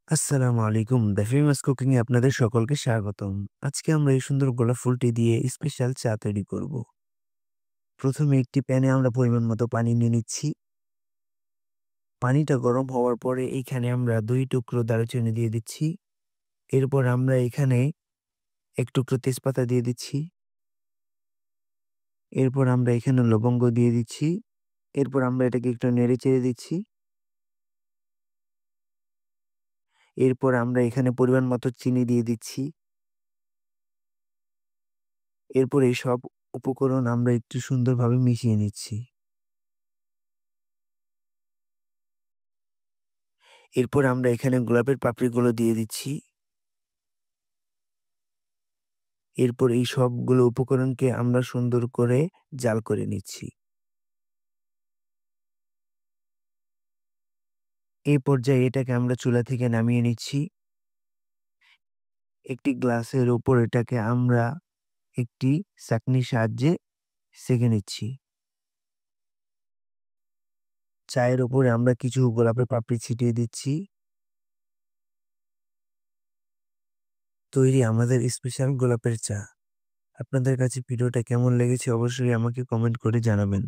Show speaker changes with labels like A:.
A: আসসালামু আলাইকুম। The famous cooking এ আপনাদের সকলকে স্বাগতম। আজকে আমরা এই সুন্দর গোলাপ ফুলটি দিয়ে স্পেশাল চা তৈরি করব। প্রথমে একটি প্যানে আমরা পরিমাণ মতো পানি নিয়ে নিচ্ছি। পানিটা গরম হওয়ার পরে এইখানে আমরা ২ টুকরো দারুচিনি দিয়ে দিচ্ছি। এরপর আমরা এখানে ১ টুকরো তেজপাতা দিয়ে দিচ্ছি। এরপর আমরা এখানে লবঙ্গ দিয়ে দিচ্ছি। এরপর আমরা এটাকে একটু নেড়ে-চেড়ে দিচ্ছি। এরপর আমরা এখানে পরিমাণ মতো চিনি দিয়ে দিচ্ছি। এরপর এই সব উপকরণ আমরা একটু সুন্দরভাবে মিশিয়ে নিচ্ছি। এরপর আমরা এখানে গোলাপের পাপড়িগুলো দিয়ে দিচ্ছি। এরপর এই সবগুলো উপকরণকে আমরা সুন্দর করে জাল করে নিচ্ছি। এই পর্যায়ে এটাকে আমরা চুলা থেকে নামিয়ে নিচ্ছি। একটি গ্লাসের উপর এটাকে আমরা একটি ছাঁকনির সাহায্যে ছেঁকে নিচ্ছি। চায়ের উপরে আমরা কিছু গোলাপের পাপড়ি ছিটিয়ে দিচ্ছি। তৈরি আমাদের স্পেশাল গোলাপের চা। আপনাদের কাছে ভিডিওটা কেমন লেগেছে অবশ্যই আমাকে কমেন্ট করে জানাবেন।